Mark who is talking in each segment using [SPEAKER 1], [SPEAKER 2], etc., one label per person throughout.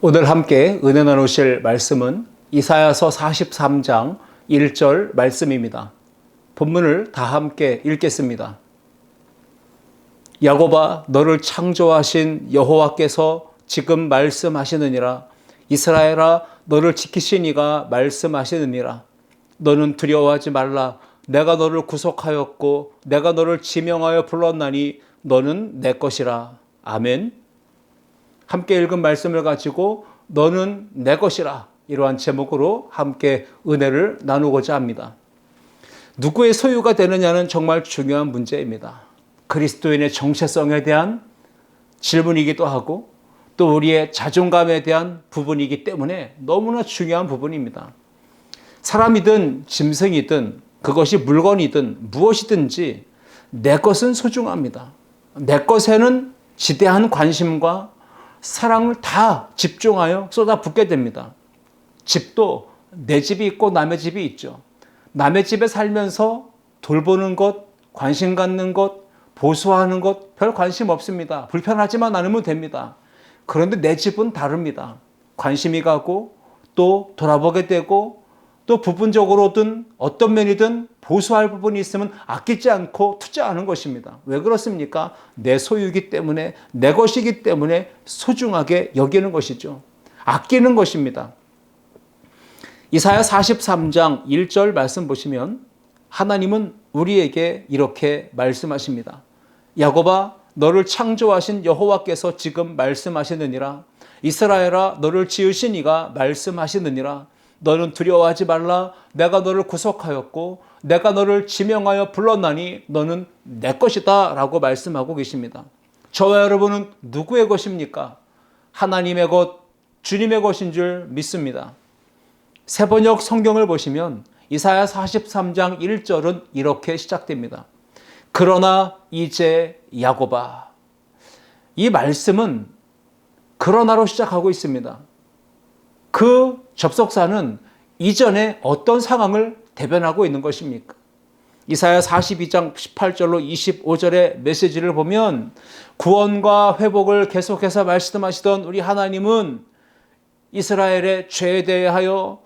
[SPEAKER 1] 오늘 함께 은혜 나누실 말씀은 이사야서 43장 1절 말씀입니다. 본문을 다 함께 읽겠습니다. 야곱아, 너를 창조하신 여호와께서 지금 말씀하시느니라. 이스라엘아, 너를 지키신 이가 말씀하시느니라. 너는 두려워하지 말라. 내가 너를 구속하였고 내가 너를 지명하여 불렀나니 너는 내 것이라. 아멘. 함께 읽은 말씀을 가지고 너는 내 것이라, 이러한 제목으로 함께 은혜를 나누고자 합니다. 누구의 소유가 되느냐는 정말 중요한 문제입니다. 그리스도인의 정체성에 대한 질문이기도 하고 또 우리의 자존감에 대한 부분이기 때문에 너무나 중요한 부분입니다. 사람이든 짐승이든 그것이 물건이든 무엇이든지 내 것은 소중합니다. 내 것에는 지대한 관심과 사랑을 다 집중하여 쏟아붓게 됩니다. 집도 내 집이 있고 남의 집이 있죠. 남의 집에 살면서 돌보는 것, 관심 갖는 것, 보수하는 것 별 관심 없습니다. 불편하지만 않으면 됩니다. 그런데 내 집은 다릅니다. 관심이 가고 또 돌아보게 되고 또 부분적으로든 어떤 면이든 보수할 부분이 있으면 아끼지 않고 투자하는 것입니다. 왜 그렇습니까? 내 소유이기 때문에, 내 것이기 때문에 소중하게 여기는 것이죠. 아끼는 것입니다. 이사야 43장 1절 말씀 보시면 하나님은 우리에게 이렇게 말씀하십니다. 야곱아, 너를 창조하신 여호와께서 지금 말씀하시느니라. 이스라엘아, 너를 지으신 이가 말씀하시느니라. 너는 두려워하지 말라. 내가 너를 구속하였고 내가 너를 지명하여 불렀나니 너는 내 것이다 라고 말씀하고 계십니다. 저와 여러분은 누구의 것입니까? 하나님의 것, 주님의 것인 줄 믿습니다. 새번역 성경을 보시면 이사야 43장 1절은 이렇게 시작됩니다. 그러나 이제 야곱아. 이 말씀은 그러나로 시작하고 있습니다. 그 접속사는 이전에 어떤 상황을 대변하고 있는 것입니까? 이사야 42장 18절로 25절의 메시지를 보면 구원과 회복을 계속해서 말씀하시던 우리 하나님은 이스라엘의 죄에 대하여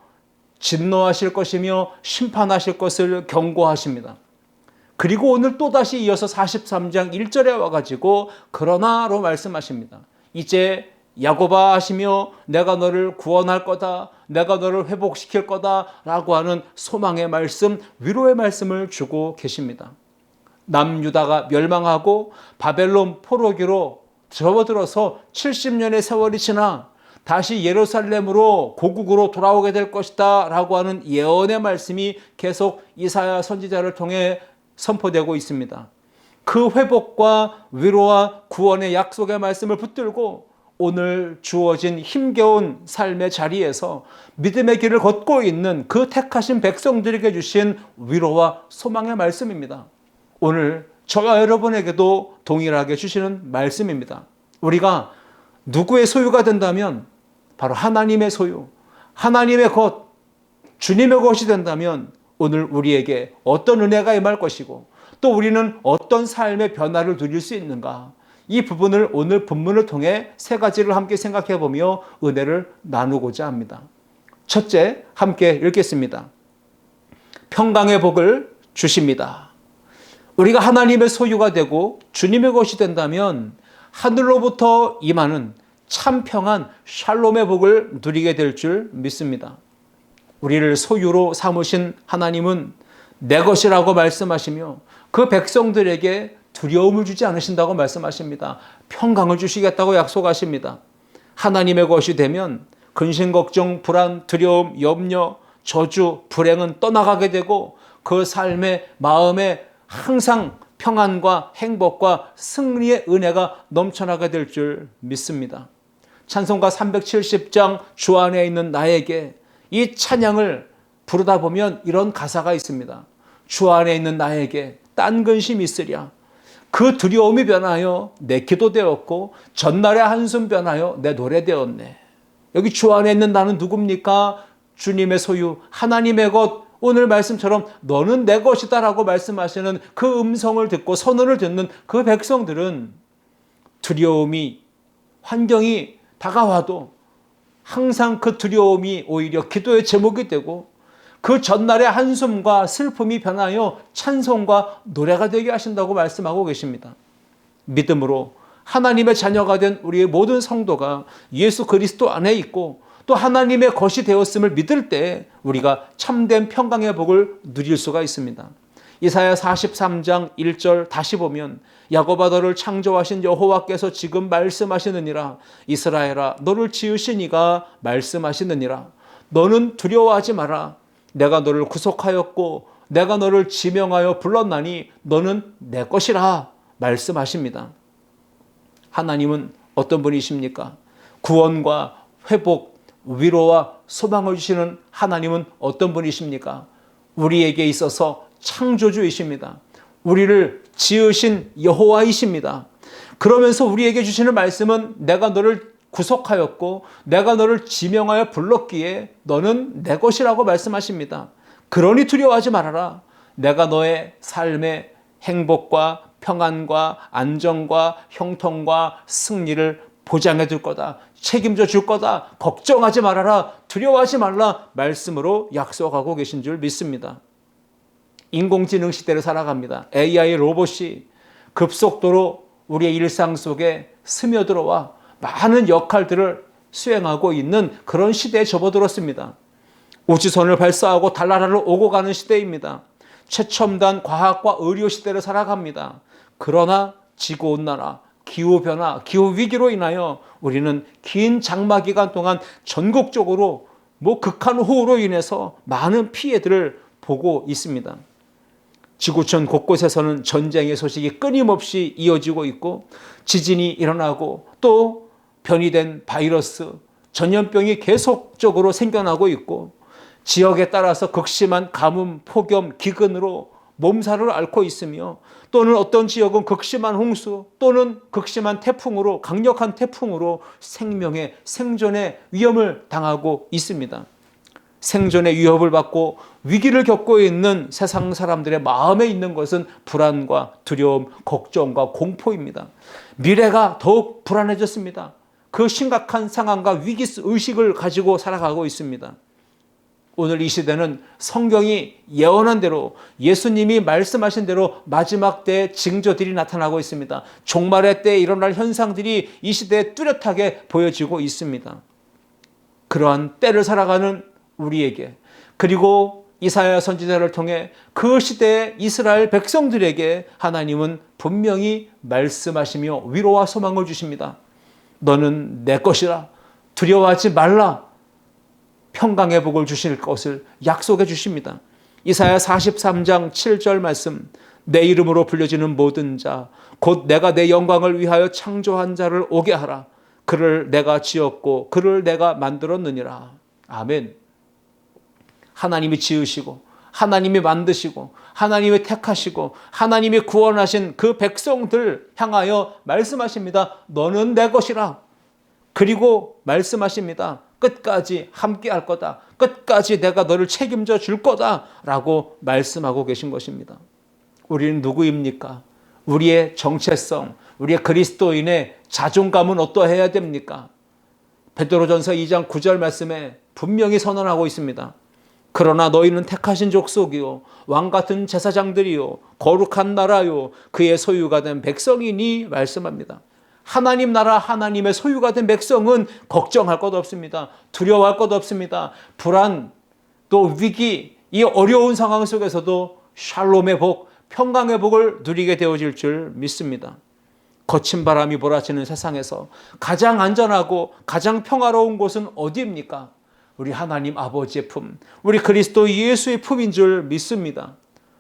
[SPEAKER 1] 진노하실 것이며 심판하실 것을 경고하십니다. 그리고 오늘 또다시 이어서 43장 1절에 와가지고 그러나로 말씀하십니다. 이제 야곱아 하시며 내가 너를 구원할 거다, 내가 너를 회복시킬 거다 라고 하는 소망의 말씀, 위로의 말씀을 주고 계십니다. 남유다가 멸망하고 바벨론 포로기로 접어들어서 70년의 세월이 지나 다시 예루살렘으로 고국으로 돌아오게 될 것이다 라고 하는 예언의 말씀이 계속 이사야 선지자를 통해 선포되고 있습니다. 그 회복과 위로와 구원의 약속의 말씀을 붙들고 오늘 주어진 힘겨운 삶의 자리에서 믿음의 길을 걷고 있는 그 택하신 백성들에게 주신 위로와 소망의 말씀입니다. 오늘 저와 여러분에게도 동일하게 주시는 말씀입니다. 우리가 누구의 소유가 된다면 바로 하나님의 소유, 하나님의 것, 주님의 것이 된다면 오늘 우리에게 어떤 은혜가 임할 것이고 또 우리는 어떤 삶의 변화를 누릴 수 있는가, 이 부분을 오늘 본문을 통해 세 가지를 함께 생각해 보며 은혜를 나누고자 합니다. 첫째, 함께 읽겠습니다. 평강의 복을 주십니다. 우리가 하나님의 소유가 되고 주님의 것이 된다면 하늘로부터 임하는 참 평안, 샬롬의 복을 누리게 될 줄 믿습니다. 우리를 소유로 삼으신 하나님은 내 것이라고 말씀하시며 그 백성들에게 두려움을 주지 않으신다고 말씀하십니다. 평강을 주시겠다고 약속하십니다. 하나님의 것이 되면 근심, 걱정, 불안, 두려움, 염려, 저주, 불행은 떠나가게 되고 그 삶의 마음에 항상 평안과 행복과 승리의 은혜가 넘쳐나게 될 줄 믿습니다. 찬송가 370장 주 안에 있는 나에게, 이 찬양을 부르다 보면 이런 가사가 있습니다. 주 안에 있는 나에게 딴 근심이 있으랴. 그 두려움이 변하여 내 기도 되었고 전날의 한숨 변하여 내 노래 되었네. 여기 주 안에 있는 나는 누굽니까? 주님의 소유, 하나님의 것. 오늘 말씀처럼 너는 내 것이다 라고 말씀하시는 그 음성을 듣고 선언을 듣는 그 백성들은 두려움이, 환경이 다가와도 항상 그 두려움이 오히려 기도의 제목이 되고 그 전날의 한숨과 슬픔이 변하여 찬송과 노래가 되게 하신다고 말씀하고 계십니다. 믿음으로 하나님의 자녀가 된 우리의 모든 성도가 예수 그리스도 안에 있고 또 하나님의 것이 되었음을 믿을 때 우리가 참된 평강의 복을 누릴 수가 있습니다. 이사야 43장 1절 다시 보면 야곱아 너를 창조하신 여호와께서 지금 말씀하시느니라. 이스라엘아 너를 지으신 이가 말씀하시느니라. 너는 두려워하지 마라. 내가 너를 구속하였고 내가 너를 지명하여 불렀나니 너는 내 것이라 말씀하십니다. 하나님은 어떤 분이십니까? 구원과 회복, 위로와 소망을 주시는 하나님은 어떤 분이십니까? 우리에게 있어서 창조주이십니다. 우리를 지으신 여호와이십니다. 그러면서 우리에게 주시는 말씀은 내가 너를 구속하였고 내가 너를 지명하여 불렀기에 너는 내 것이라고 말씀하십니다. 그러니 두려워하지 말아라. 내가 너의 삶의 행복과 평안과 안정과 형통과 승리를 보장해 줄 거다. 책임져 줄 거다. 걱정하지 말아라. 두려워하지 말라. 말씀으로 약속하고 계신 줄 믿습니다. 인공지능 시대를 살아갑니다. AI 로봇이 급속도로 우리의 일상 속에 스며들어와 많은 역할들을 수행하고 있는 그런 시대에 접어들었습니다. 우주선을 발사하고 달나라를 오고 가는 시대입니다. 최첨단 과학과 의료 시대를 살아갑니다. 그러나 지구온난화, 기후변화, 기후위기로 인하여 우리는 긴 장마 기간 동안 전국적으로 극한호우로 인해서 많은 피해들을 보고 있습니다. 지구촌 곳곳에서는 전쟁의 소식이 끊임없이 이어지고 있고 지진이 일어나고 또 변이된 바이러스, 전염병이 계속적으로 생겨나고 있고 지역에 따라서 극심한 가뭄, 폭염, 기근으로 몸살을 앓고 있으며 또는 어떤 지역은 극심한 홍수 또는 극심한 태풍으로 강력한 태풍으로 생명의 생존의 위험을 당하고 있습니다. 생존의 위협을 받고 위기를 겪고 있는 세상 사람들의 마음에 있는 것은 불안과 두려움, 걱정과 공포입니다. 미래가 더욱 불안해졌습니다. 그 심각한 상황과 위기의식을 가지고 살아가고 있습니다. 오늘 이 시대는 성경이 예언한 대로 예수님이 말씀하신 대로 마지막 때의 징조들이 나타나고 있습니다. 종말의 때에 일어날 현상들이 이 시대에 뚜렷하게 보여지고 있습니다. 그러한 때를 살아가는 우리에게 그리고 이사야 선지자를 통해 그 시대의 이스라엘 백성들에게 하나님은 분명히 말씀하시며 위로와 소망을 주십니다. 너는 내 것이라 두려워하지 말라. 평강의 복을 주실 것을 약속해 주십니다. 이사야 43장 7절 말씀 내 이름으로 불려지는 모든 자 곧 내가 내 영광을 위하여 창조한 자를 오게 하라. 그를 내가 지었고 그를 내가 만들었느니라. 아멘. 하나님이 지으시고 하나님이 만드시고 하나님이 택하시고 하나님이 구원하신 그 백성들 향하여 말씀하십니다. 너는 내 것이라. 그리고 말씀하십니다. 끝까지 함께 할 거다. 끝까지 내가 너를 책임져 줄 거다. 라고 말씀하고 계신 것입니다. 우리는 누구입니까? 우리의 정체성, 우리의 그리스도인의 자존감은 어떠해야 됩니까? 베드로전서 2장 9절 말씀에 분명히 선언하고 있습니다. 그러나 너희는 택하신 족속이요 왕같은 제사장들이요 거룩한 나라요 그의 소유가 된 백성이니 말씀합니다. 하나님 나라 하나님의 소유가 된 백성은 걱정할 것 없습니다. 두려워할 것 없습니다. 불안 또 위기 이 어려운 상황 속에서도 샬롬의 복 평강의 복을 누리게 되어질 줄 믿습니다. 거친 바람이 몰아치는 세상에서 가장 안전하고 가장 평화로운 곳은 어디입니까? 우리 하나님 아버지의 품, 우리 그리스도 예수의 품인 줄 믿습니다.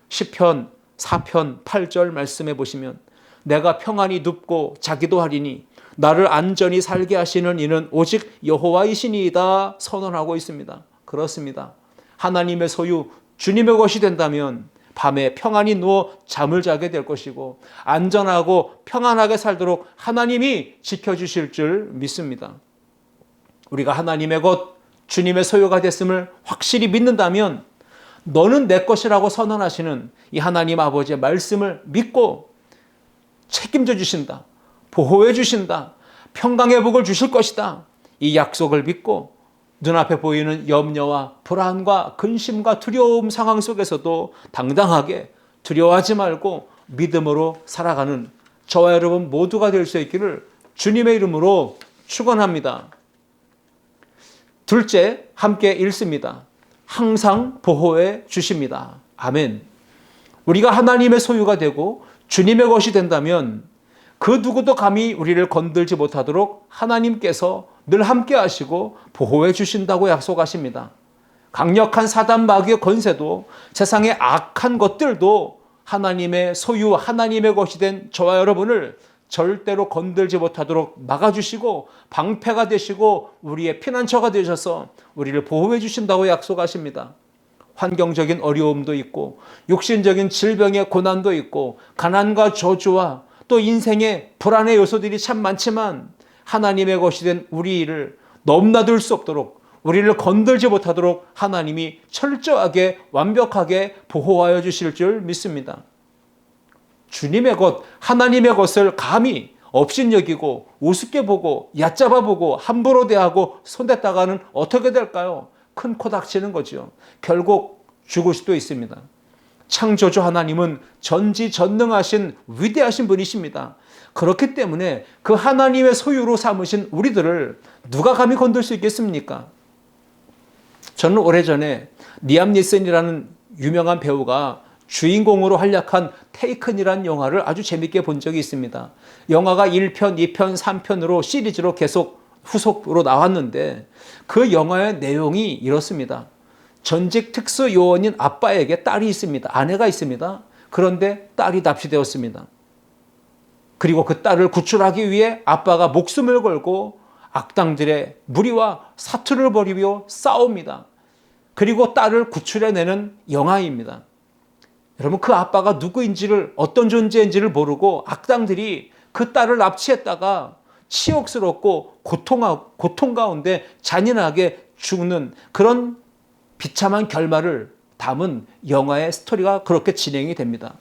[SPEAKER 1] 시편 4편 8절 말씀해 보시면 내가 평안히 눕고 자기도 하리니 나를 안전히 살게 하시는 이는 오직 여호와이시니이다 선언하고 있습니다. 그렇습니다. 하나님의 소유 주님의 것이 된다면 밤에 평안히 누워 잠을 자게 될 것이고 안전하고 평안하게 살도록 하나님이 지켜주실 줄 믿습니다. 우리가 하나님의 것 주님의 소유가 됐음을 확실히 믿는다면 너는 내 것이라고 선언하시는 이 하나님 아버지의 말씀을 믿고 책임져 주신다. 보호해 주신다. 평강의 복을 주실 것이다. 이 약속을 믿고 눈앞에 보이는 염려와 불안과 근심과 두려움 상황 속에서도 당당하게 두려워하지 말고 믿음으로 살아가는 저와 여러분 모두가 될 수 있기를 주님의 이름으로 축원합니다. 둘째, 함께 읽습니다. 항상 보호해 주십니다. 아멘. 우리가 하나님의 소유가 되고 주님의 것이 된다면 그 누구도 감히 우리를 건들지 못하도록 하나님께서 늘 함께 하시고 보호해 주신다고 약속하십니다. 강력한 사단 마귀의 권세도 세상의 악한 것들도 하나님의 소유, 하나님의 것이 된 저와 여러분을 절대로 건들지 못하도록 막아주시고 방패가 되시고 우리의 피난처가 되셔서 우리를 보호해 주신다고 약속하십니다. 환경적인 어려움도 있고 육신적인 질병의 고난도 있고 가난과 저주와 또 인생의 불안의 요소들이 참 많지만 하나님의 것이 된 우리를 넘나들 수 없도록 우리를 건들지 못하도록 하나님이 철저하게 완벽하게 보호하여 주실 줄 믿습니다. 주님의 것, 하나님의 것을 감히 업신여기고 우습게 보고 얕잡아 보고 함부로 대하고 손댔다가는 어떻게 될까요? 큰 코 닥치는 거죠. 결국 죽을 수도 있습니다. 창조주 하나님은 전지전능하신 위대하신 분이십니다. 그렇기 때문에 그 하나님의 소유로 삼으신 우리들을 누가 감히 건들 수 있겠습니까? 저는 오래전에 리암 니슨이라는 유명한 배우가 주인공으로 활약한 테이큰이라는 영화를 아주 재밌게 본 적이 있습니다. 영화가 1편, 2편, 3편으로 시리즈로 계속 후속으로 나왔는데 그 영화의 내용이 이렇습니다. 전직 특수 요원인 아빠에게 딸이 있습니다. 아내가 있습니다. 그런데 딸이 납치되었습니다. 그리고 그 딸을 구출하기 위해 아빠가 목숨을 걸고 악당들의 무리와 사투를 벌이며 싸웁니다. 그리고 딸을 구출해내는 영화입니다. 여러분, 그 아빠가 누구인지를, 어떤 존재인지를 모르고 악당들이 그 딸을 납치했다가 치욕스럽고 고통 가운데 잔인하게 죽는 그런 비참한 결말을 담은 영화의 스토리가 그렇게 진행이 됩니다.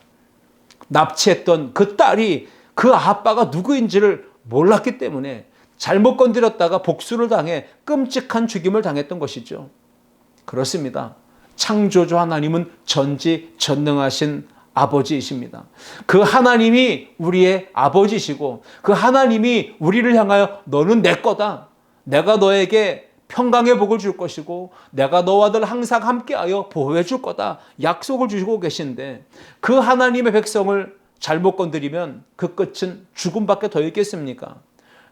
[SPEAKER 1] 납치했던 그 딸이 그 아빠가 누구인지를 몰랐기 때문에 잘못 건드렸다가 복수를 당해 끔찍한 죽임을 당했던 것이죠. 그렇습니다. 창조주 하나님은 전지전능하신 아버지이십니다. 그 하나님이 우리의 아버지시고 그 하나님이 우리를 향하여 너는 내 거다. 내가 너에게 평강의 복을 줄 것이고 내가 너와 늘 항상 함께하여 보호해 줄 거다. 약속을 주시고 계신데 그 하나님의 백성을 잘못 건드리면 그 끝은 죽음밖에 더 있겠습니까?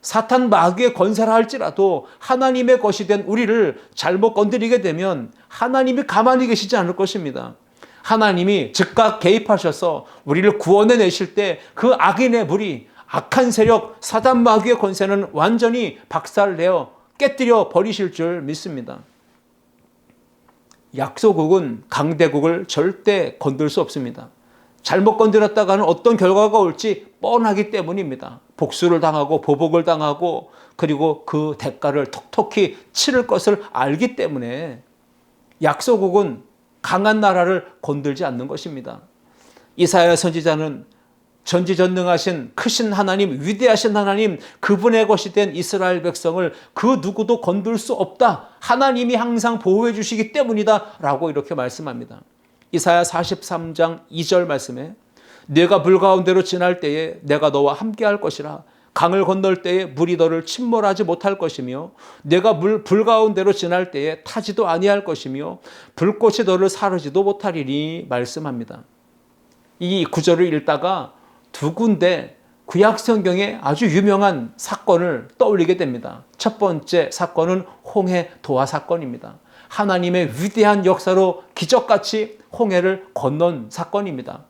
[SPEAKER 1] 사탄 마귀의 권세라 할지라도 하나님의 것이 된 우리를 잘못 건드리게 되면 하나님이 가만히 계시지 않을 것입니다. 하나님이 즉각 개입하셔서 우리를 구원해 내실 때 그 악인의 무리, 악한 세력, 사단 마귀의 권세는 완전히 박살내어 깨뜨려 버리실 줄 믿습니다. 약소국은 강대국을 절대 건들 수 없습니다. 잘못 건드렸다가는 어떤 결과가 올지 뻔하기 때문입니다. 복수를 당하고 보복을 당하고 그리고 그 대가를 톡톡히 치를 것을 알기 때문에 약소국은 강한 나라를 건들지 않는 것입니다. 이사야 선지자는 전지전능하신 크신 하나님, 위대하신 하나님, 그분의 것이 된 이스라엘 백성을 그 누구도 건들 수 없다. 하나님이 항상 보호해 주시기 때문이다. 라고 이렇게 말씀합니다. 이사야 43장 2절 말씀에 네가 물 가운데로 지날 때에 내가 너와 함께 할 것이라. 강을 건널 때에 물이 너를 침몰하지 못할 것이며 네가 불 가운데로 지날 때에 타지도 아니할 것이며 불꽃이 너를 사르지도 못하리니 말씀합니다. 이 구절을 읽다가 두 군데 구약 성경의 아주 유명한 사건을 떠올리게 됩니다. 첫 번째 사건은 홍해 도하 사건입니다. 하나님의 위대한 역사로 기적같이 홍해를 건넌 사건입니다.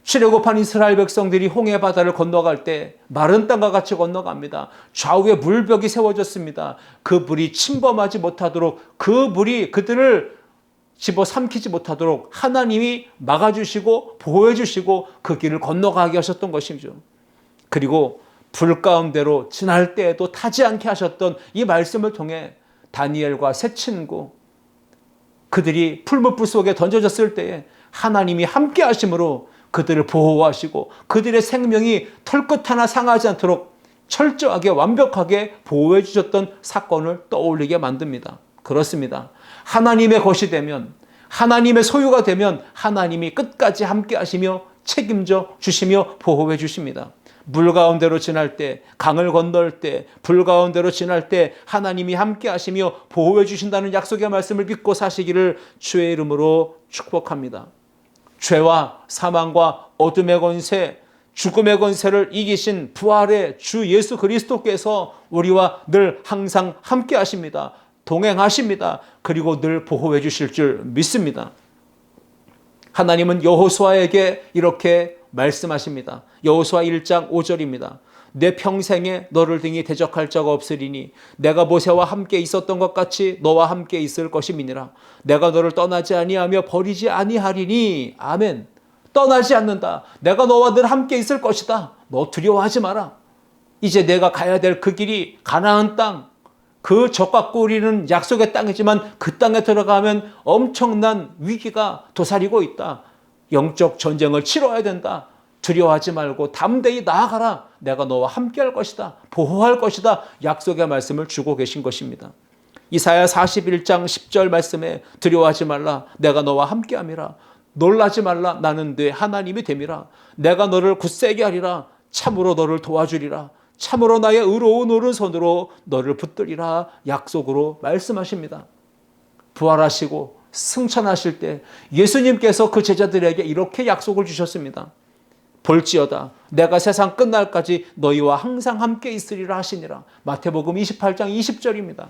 [SPEAKER 1] 출애굽한 이스라엘 백성들이 홍해 바다를 건너갈 때 마른 땅과 같이 건너갑니다. 좌우에 물벽이 세워졌습니다. 그 물이 침범하지 못하도록 그 물이 그들을 집어삼키지 못하도록 하나님이 막아주시고 보호해주시고 그 길을 건너가게 하셨던 것이죠. 그리고 불 가운데로 지날 때에도 타지 않게 하셨던 이 말씀을 통해 다니엘과 세 친구 그들이 풀무불 속에 던져졌을 때에 하나님이 함께 하심으로 그들을 보호하시고 그들의 생명이 털끝 하나 상하지 않도록 철저하게 완벽하게 보호해 주셨던 사건을 떠올리게 만듭니다. 그렇습니다. 하나님의 것이 되면, 하나님의 소유가 되면 하나님이 끝까지 함께 하시며 책임져 주시며 보호해 주십니다. 물 가운데로 지날 때, 강을 건널 때, 불 가운데로 지날 때 하나님이 함께 하시며 보호해 주신다는 약속의 말씀을 믿고 사시기를 주의 이름으로 축복합니다. 죄와 사망과 어둠의 권세, 죽음의 권세를 이기신 부활의 주 예수 그리스도께서 우리와 늘 항상 함께 하십니다. 동행하십니다. 그리고 늘 보호해 주실 줄 믿습니다. 하나님은 여호수아에게 이렇게 말씀하십니다. 여호수아 1장 5절입니다. 내 평생에 너를 등이 대적할 자가 없으리니 내가 모세와 함께 있었던 것 같이 너와 함께 있을 것임이니라. 내가 너를 떠나지 아니하며 버리지 아니하리니. 아멘. 떠나지 않는다. 내가 너와 늘 함께 있을 것이다. 너 두려워하지 마라. 이제 내가 가야 될 그 길이 가나안 땅, 그 적과 꿀이는 약속의 땅이지만 그 땅에 들어가면 엄청난 위기가 도사리고 있다. 영적 전쟁을 치러야 된다. 두려워하지 말고 담대히 나아가라. 내가 너와 함께 할 것이다. 보호할 것이다. 약속의 말씀을 주고 계신 것입니다. 이사야 41장 10절 말씀에 두려워하지 말라. 내가 너와 함께 함이라. 놀라지 말라. 나는 네 하나님이 됨이라. 내가 너를 굳세게 하리라. 참으로 너를 도와주리라. 참으로 나의 의로운 오른손으로 너를 붙들리라. 약속으로 말씀하십니다. 부활하시고 승천하실 때 예수님께서 그 제자들에게 이렇게 약속을 주셨습니다. 볼지어다 내가 세상 끝날까지 너희와 항상 함께 있으리라 하시니라. 마태복음 28장 20절입니다.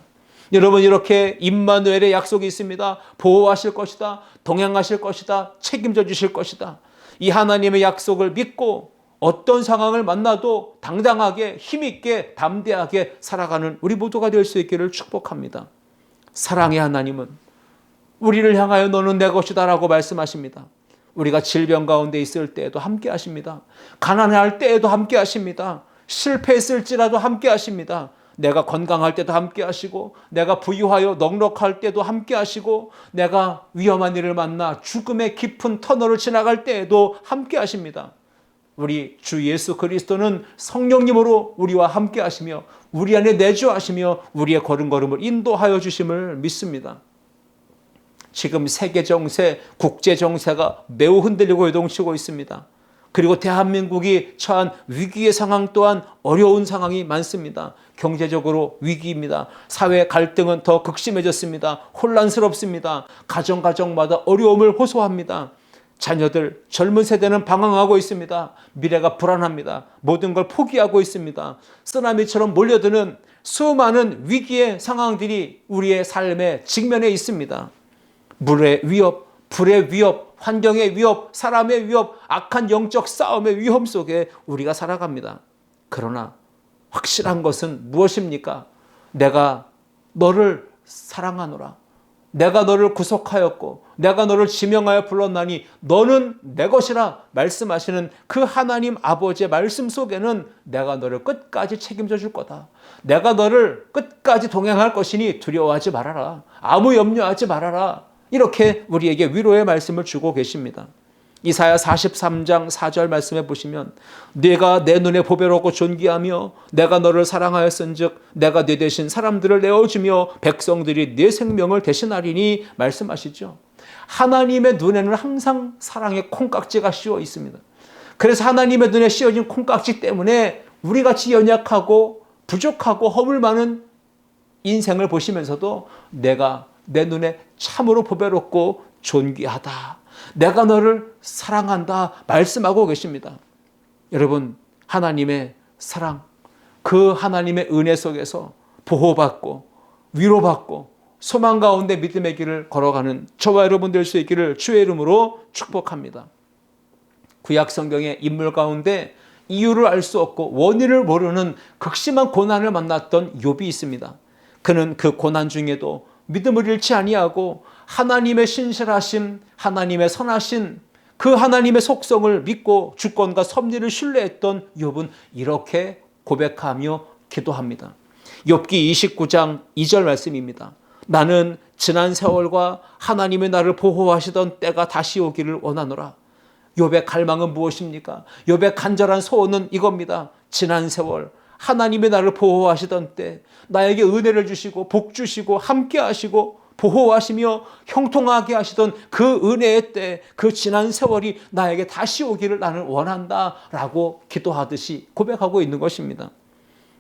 [SPEAKER 1] 여러분, 이렇게 임마누엘의 약속이 있습니다. 보호하실 것이다. 동행하실 것이다. 책임져 주실 것이다. 이 하나님의 약속을 믿고 어떤 상황을 만나도 당당하게 힘있게 담대하게 살아가는 우리 모두가 될 수 있기를 축복합니다. 사랑의 하나님은 우리를 향하여 너는 내 것이다 라고 말씀하십니다. 우리가 질병 가운데 있을 때에도 함께 하십니다. 가난할 때에도 함께 하십니다. 실패했을지라도 함께 하십니다. 내가 건강할 때도 함께 하시고, 내가 부유하여 넉넉할 때도 함께 하시고, 내가 위험한 일을 만나 죽음의 깊은 터널을 지나갈 때에도 함께 하십니다. 우리 주 예수 그리스도는 성령님으로 우리와 함께 하시며 우리 안에 내주하시며 우리의 걸음걸음을 인도하여 주심을 믿습니다. 지금 세계 정세, 국제 정세가 매우 흔들리고 요동치고 있습니다. 그리고 대한민국이 처한 위기의 상황 또한 어려운 상황이 많습니다. 경제적으로 위기입니다. 사회 갈등은 더 극심해졌습니다. 혼란스럽습니다. 가정마다 어려움을 호소합니다. 자녀들, 젊은 세대는 방황하고 있습니다. 미래가 불안합니다. 모든 걸 포기하고 있습니다. 쓰나미처럼 몰려드는 수많은 위기의 상황들이 우리의 삶에 직면해 있습니다. 물의 위협, 불의 위협, 환경의 위협, 사람의 위협, 악한 영적 싸움의 위험 속에 우리가 살아갑니다. 그러나 확실한 것은 무엇입니까? 내가 너를 사랑하노라. 내가 너를 구속하였고 내가 너를 지명하여 불렀나니 너는 내 것이라 말씀하시는 그 하나님 아버지의 말씀 속에는 내가 너를 끝까지 책임져 줄 거다. 내가 너를 끝까지 동행할 것이니 두려워하지 말아라. 아무 염려하지 말아라. 이렇게 우리에게 위로의 말씀을 주고 계십니다. 이사야 43장 4절 말씀해 보시면 네가 내 눈에 보배롭고 존귀하며 내가 너를 사랑하였은즉 내가 네 대신 사람들을 내어주며 백성들이 네 생명을 대신하리니 말씀하시죠. 하나님의 눈에는 항상 사랑의 콩깍지가 씌워 있습니다. 그래서 하나님의 눈에 씌워진 콩깍지 때문에 우리같이 연약하고 부족하고 허물 많은 인생을 보시면서도 내가 내 눈에 참으로 보배롭고 존귀하다. 내가 너를 사랑한다 말씀하고 계십니다. 여러분, 하나님의 사랑, 그 하나님의 은혜 속에서 보호받고 위로받고 소망 가운데 믿음의 길을 걸어가는 저와 여러분 될 수 있기를 주의 이름으로 축복합니다. 구약 성경의 인물 가운데 이유를 알 수 없고 원인을 모르는 극심한 고난을 만났던 욥이 있습니다. 그는 그 고난 중에도 믿음을 잃지 아니하고 하나님의 신실하심, 하나님의 선하신 그 하나님의 속성을 믿고 주권과 섭리를 신뢰했던 욥은 이렇게 고백하며 기도합니다. 욥기 29장 2절 말씀입니다. 나는 지난 세월과 하나님의 나를 보호하시던 때가 다시 오기를 원하노라. 욥의 갈망은 무엇입니까? 욥의 간절한 소원은 이겁니다. 지난 세월, 하나님이 나를 보호하시던 때 나에게 은혜를 주시고 복 주시고 함께 하시고 보호하시며 형통하게 하시던 그 은혜의 때, 그 지난 세월이 나에게 다시 오기를 나는 원한다 라고 기도하듯이 고백하고 있는 것입니다.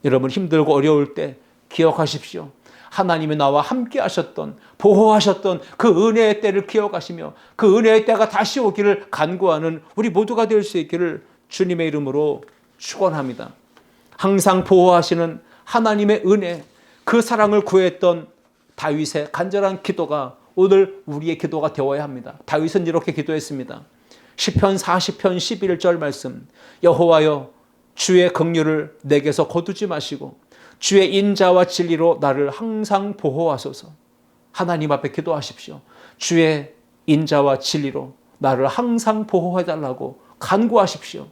[SPEAKER 1] 여러분, 힘들고 어려울 때 기억하십시오. 하나님이 나와 함께 하셨던, 보호하셨던 그 은혜의 때를 기억하시며 그 은혜의 때가 다시 오기를 간구하는 우리 모두가 될 수 있기를 주님의 이름으로 축원합니다. 항상 보호하시는 하나님의 은혜, 그 사랑을 구했던 다윗의 간절한 기도가 오늘 우리의 기도가 되어야 합니다. 다윗은 이렇게 기도했습니다. 시편 40편 11절 말씀, 여호와여 주의 긍휼을 내게서 거두지 마시고 주의 인자와 진리로 나를 항상 보호하소서. 하나님 앞에 기도하십시오. 주의 인자와 진리로 나를 항상 보호해달라고 간구하십시오.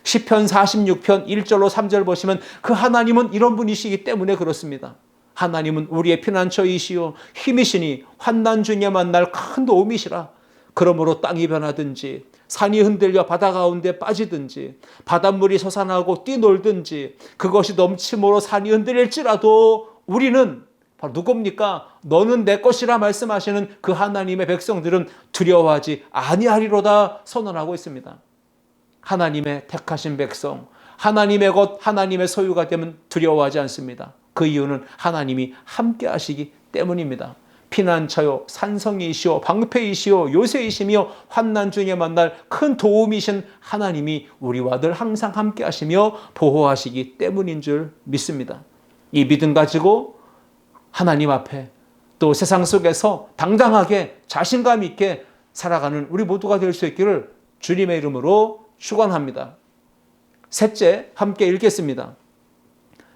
[SPEAKER 1] 시편 46편 1절로 3절 보시면 그 하나님은 이런 분이시기 때문에 그렇습니다. 하나님은 우리의 피난처이시오 힘이시니 환난 중에 만날 큰 도움이시라. 그러므로 땅이 변하든지 산이 흔들려 바다 가운데 빠지든지 바닷물이 솟아나고 뛰놀든지 그것이 넘침으로 산이 흔들릴지라도 우리는 바로 누굽니까? 너는 내 것이라 말씀하시는 그 하나님의 백성들은 두려워하지 아니하리로다 선언하고 있습니다. 하나님의 택하신 백성, 하나님의 것, 하나님의 소유가 되면 두려워하지 않습니다. 그 이유는 하나님이 함께 하시기 때문입니다. 피난처요, 산성이시오, 방패이시오, 요새이시며 환난 중에 만날 큰 도움이신 하나님이 우리와 늘 항상 함께 하시며 보호하시기 때문인 줄 믿습니다. 이 믿음 가지고 하나님 앞에 또 세상 속에서 당당하게 자신감 있게 살아가는 우리 모두가 될 수 있기를 주님의 이름으로 축원합니다. 셋째, 함께 읽겠습니다.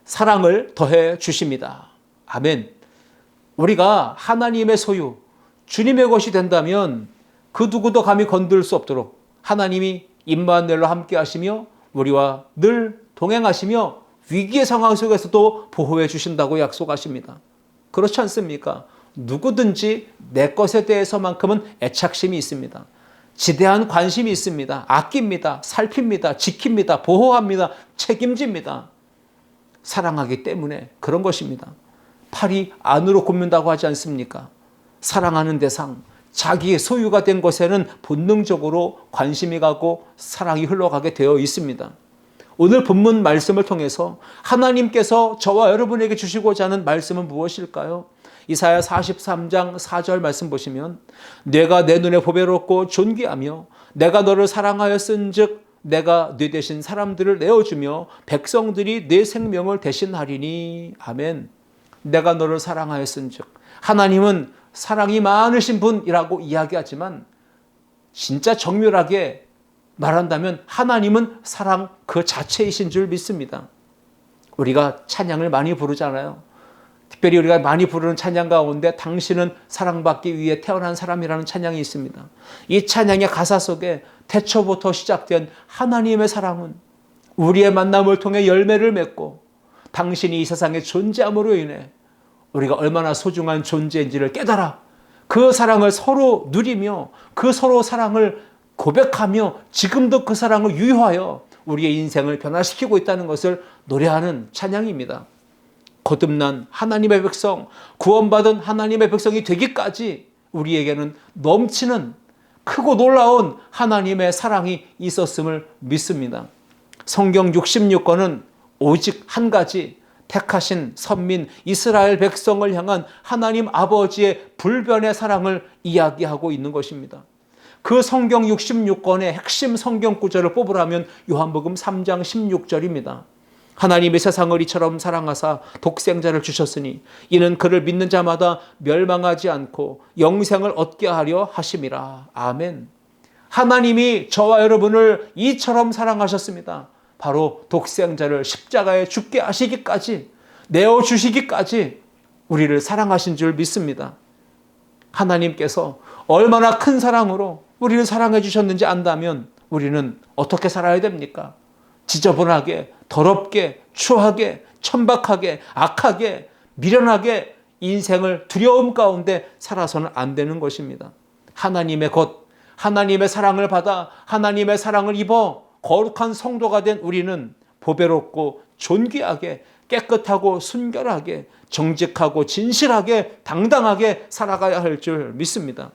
[SPEAKER 1] 사랑을 더해 주십니다. 아멘. 우리가 하나님의 소유, 주님의 것이 된다면 그 누구도 감히 건들 수 없도록 하나님이 임마누엘로 함께 하시며 우리와 늘 동행하시며 위기의 상황 속에서도 보호해 주신다고 약속하십니다. 그렇지 않습니까? 누구든지 내 것에 대해서만큼은 애착심이 있습니다. 지대한 관심이 있습니다. 아낍니다. 살핍니다. 지킵니다. 보호합니다. 책임집니다. 사랑하기 때문에 그런 것입니다. 팔이 안으로 굽는다고 하지 않습니까? 사랑하는 대상, 자기의 소유가 된 것에는 본능적으로 관심이 가고 사랑이 흘러가게 되어 있습니다. 오늘 본문 말씀을 통해서 하나님께서 저와 여러분에게 주시고자 하는 말씀은 무엇일까요? 이사야 43장 4절 말씀 보시면 내가 내 눈에 보배롭고 존귀하며 내가 너를 사랑하였은즉 내가 네 대신 사람들을 내어주며 백성들이 네 생명을 대신하리니. 아멘. 내가 너를 사랑하였은즉, 하나님은 사랑이 많으신 분이라고 이야기하지만 진짜 정밀하게 말한다면 하나님은 사랑 그 자체이신 줄 믿습니다. 우리가 찬양을 많이 부르잖아요. 특별히 우리가 많이 부르는 찬양 가운데 당신은 사랑받기 위해 태어난 사람이라는 찬양이 있습니다. 이 찬양의 가사 속에 태초부터 시작된 하나님의 사랑은 우리의 만남을 통해 열매를 맺고 당신이 이 세상에 존재함으로 인해 우리가 얼마나 소중한 존재인지를 깨달아 그 사랑을 서로 누리며 그 서로 사랑을 고백하며 지금도 그 사랑을 유효하여 우리의 인생을 변화시키고 있다는 것을 노래하는 찬양입니다. 거듭난 하나님의 백성, 구원받은 하나님의 백성이 되기까지 우리에게는 넘치는 크고 놀라운 하나님의 사랑이 있었음을 믿습니다. 성경 66권은 오직 한 가지 택하신 선민 이스라엘 백성을 향한 하나님 아버지의 불변의 사랑을 이야기하고 있는 것입니다. 그 성경 66권의 핵심 성경 구절을 뽑으라면 요한복음 3장 16절입니다. 하나님이 세상을 이처럼 사랑하사 독생자를 주셨으니 이는 그를 믿는 자마다 멸망하지 않고 영생을 얻게 하려 하심이라. 아멘. 하나님이 저와 여러분을 이처럼 사랑하셨습니다. 바로 독생자를 십자가에 죽게 하시기까지, 내어주시기까지 우리를 사랑하신 줄 믿습니다. 하나님께서 얼마나 큰 사랑으로 우리를 사랑해 주셨는지 안다면 우리는 어떻게 살아야 됩니까? 지저분하게, 더럽게, 추하게, 천박하게, 악하게, 미련하게 인생을 두려움 가운데 살아서는 안 되는 것입니다. 하나님의 것, 하나님의 사랑을 받아 하나님의 사랑을 입어 거룩한 성도가 된 우리는 보배롭고 존귀하게, 깨끗하고 순결하게, 정직하고 진실하게, 당당하게 살아가야 할 줄 믿습니다.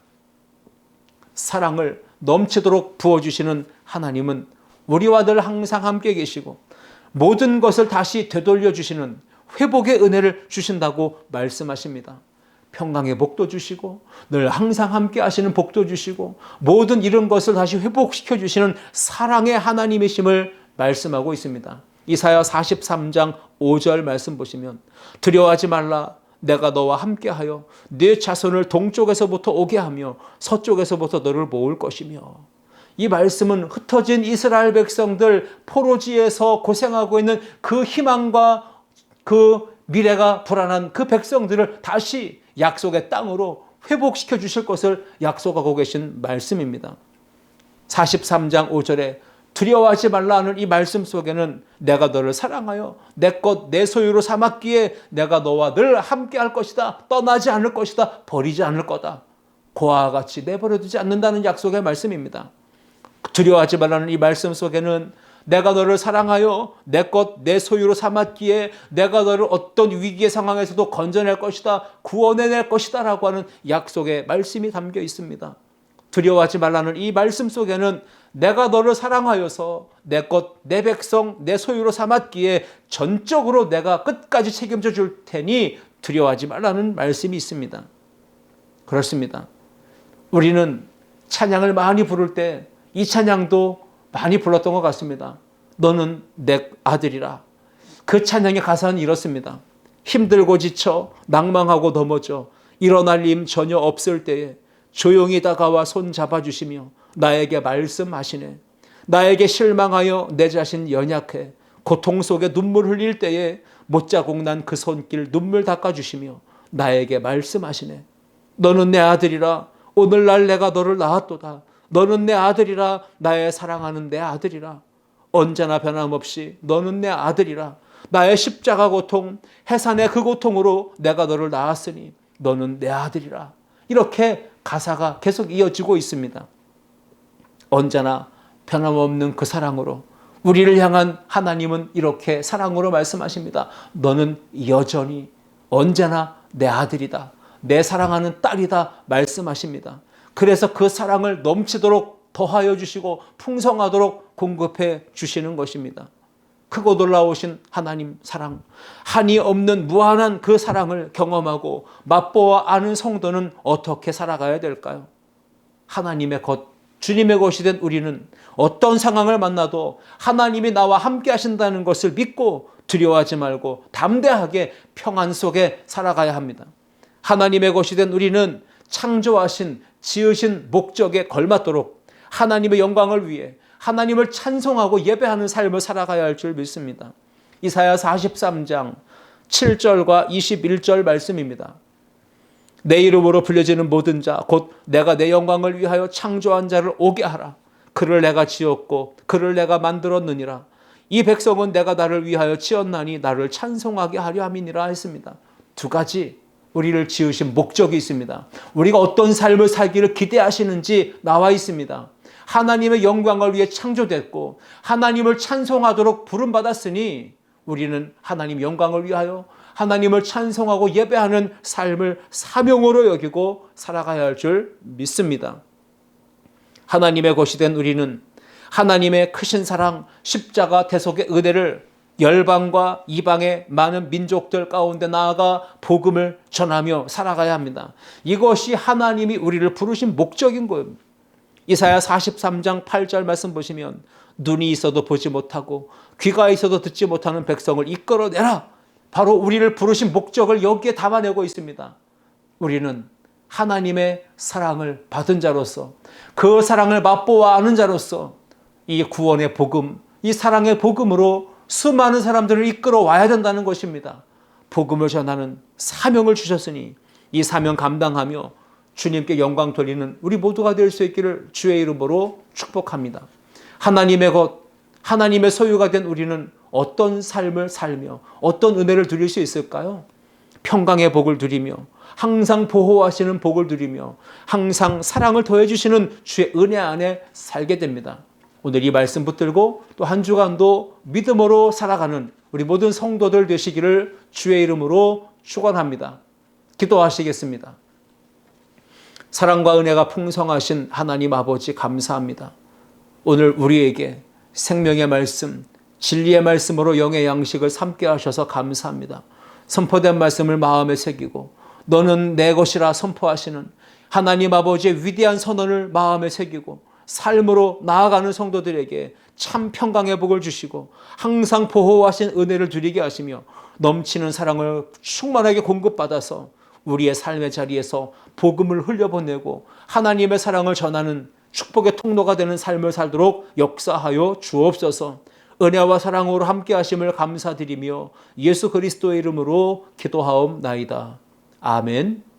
[SPEAKER 1] 사랑을 넘치도록 부어주시는 하나님은 우리와 늘 항상 함께 계시고 모든 것을 다시 되돌려 주시는 회복의 은혜를 주신다고 말씀하십니다. 평강의 복도 주시고 늘 항상 함께 하시는 복도 주시고 모든 이런 것을 다시 회복시켜 주시는 사랑의 하나님이심을 말씀하고 있습니다. 이사야 43장 5절 말씀 보시면 두려워하지 말라 내가 너와 함께하여 네 자손을 동쪽에서부터 오게 하며 서쪽에서부터 너를 모을 것이며, 이 말씀은 흩어진 이스라엘 백성들 포로지에서 고생하고 있는 그 희망과 그 미래가 불안한 그 백성들을 다시 약속의 땅으로 회복시켜 주실 것을 약속하고 계신 말씀입니다. 43장 5절에 두려워하지 말라 하는 이 말씀 속에는 내가 너를 사랑하여 내 것 내 소유로 삼았기에 내가 너와 늘 함께 할 것이다. 떠나지 않을 것이다. 버리지 않을 거다. 고아와 같이 내버려두지 않는다는 약속의 말씀입니다. 두려워하지 말라는 이 말씀 속에는 내가 너를 사랑하여 내 것 내 소유로 삼았기에 내가 너를 어떤 위기의 상황에서도 건져낼 것이다. 구원해낼 것이다 라고 하는 약속의 말씀이 담겨 있습니다. 두려워하지 말라는 이 말씀 속에는 내가 너를 사랑하여서 내 것, 내 백성, 내 소유로 삼았기에 전적으로 내가 끝까지 책임져 줄 테니 두려워하지 말라는 말씀이 있습니다. 그렇습니다. 우리는 찬양을 많이 부를 때 이 찬양도 많이 불렀던 것 같습니다. 너는 내 아들이라. 그 찬양의 가사는 이렇습니다. 힘들고 지쳐 낭망하고 넘어져 일어날 힘 전혀 없을 때에 조용히 다가와 손 잡아주시며 나에게 말씀하시네. 나에게 실망하여 내 자신 연약해 고통 속에 눈물 흘릴 때에 못자국 난 그 손길 눈물 닦아주시며 나에게 말씀하시네. 너는 내 아들이라. 오늘날 내가 너를 낳았도다. 너는 내 아들이라. 나의 사랑하는 내 아들이라. 언제나 변함없이 너는 내 아들이라. 나의 십자가 고통, 해산의 그 고통으로 내가 너를 낳았으니 너는 내 아들이라. 이렇게 가사가 계속 이어지고 있습니다. 언제나 변함없는 그 사랑으로 우리를 향한 하나님은 이렇게 사랑으로 말씀하십니다. 너는 여전히 언제나 내 아들이다. 내 사랑하는 딸이다 말씀하십니다. 그래서 그 사랑을 넘치도록 더하여 주시고 풍성하도록 공급해 주시는 것입니다. 크고 놀라우신 하나님 사랑, 한이 없는 무한한 그 사랑을 경험하고 맛보아 아는 성도는 어떻게 살아가야 될까요? 하나님의 것, 주님의 것이 된 우리는 어떤 상황을 만나도 하나님이 나와 함께 하신다는 것을 믿고 두려워하지 말고 담대하게 평안 속에 살아가야 합니다. 하나님의 것이 된 우리는 창조하신 지으신 목적에 걸맞도록 하나님의 영광을 위해 하나님을 찬송하고 예배하는 삶을 살아가야 할 줄 믿습니다. 이사야 43장 7절과 21절 말씀입니다. 내 이름으로 불려지는 모든 자 곧 내가 내 영광을 위하여 창조한 자를 오게 하라. 그를 내가 지었고 그를 내가 만들었느니라. 이 백성은 내가 나를 위하여 지었나니 나를 찬송하게 하려 함이니라 했습니다. 두 가지 우리를 지으신 목적이 있습니다. 우리가 어떤 삶을 살기를 기대하시는지 나와 있습니다. 하나님의 영광을 위해 창조됐고 하나님을 찬송하도록 부름받았으니 우리는 하나님 영광을 위하여 하나님을 찬송하고 예배하는 삶을 사명으로 여기고 살아가야 할 줄 믿습니다. 하나님의 것이 된 우리는 하나님의 크신 사랑, 십자가 대속의 은혜를 열방과 이방의 많은 민족들 가운데 나아가 복음을 전하며 살아가야 합니다. 이것이 하나님이 우리를 부르신 목적인 거예요. 이사야 43장 8절 말씀 보시면 눈이 있어도 보지 못하고 귀가 있어도 듣지 못하는 백성을 이끌어내라. 바로 우리를 부르신 목적을 여기에 담아내고 있습니다. 우리는 하나님의 사랑을 받은 자로서 그 사랑을 맛보아 아는 자로서 이 구원의 복음, 이 사랑의 복음으로 수많은 사람들을 이끌어 와야 된다는 것입니다. 복음을 전하는 사명을 주셨으니 이 사명 감당하며 주님께 영광 돌리는 우리 모두가 될 수 있기를 주의 이름으로 축복합니다. 하나님의 것, 하나님의 소유가 된 우리는 어떤 삶을 살며 어떤 은혜를 누릴 수 있을까요? 평강의 복을 누리며 항상 보호하시는 복을 누리며 항상 사랑을 더해 주시는 주의 은혜 안에 살게 됩니다. 오늘 이 말씀 붙들고 또 한 주간도 믿음으로 살아가는 우리 모든 성도들 되시기를 주의 이름으로 축원합니다. 기도하시겠습니다. 사랑과 은혜가 풍성하신 하나님 아버지 감사합니다. 오늘 우리에게 생명의 말씀, 진리의 말씀으로 영의 양식을 삼게 하셔서 감사합니다. 선포된 말씀을 마음에 새기고 너는 내 것이라 선포하시는 하나님 아버지의 위대한 선언을 마음에 새기고 삶으로 나아가는 성도들에게 참 평강의 복을 주시고 항상 보호하신 은혜를 누리게 하시며 넘치는 사랑을 충만하게 공급받아서 우리의 삶의 자리에서 복음을 흘려보내고 하나님의 사랑을 전하는 축복의 통로가 되는 삶을 살도록 역사하여 주옵소서. 은혜와 사랑으로 함께 하심을 감사드리며 예수 그리스도의 이름으로 기도하옵나이다. 아멘.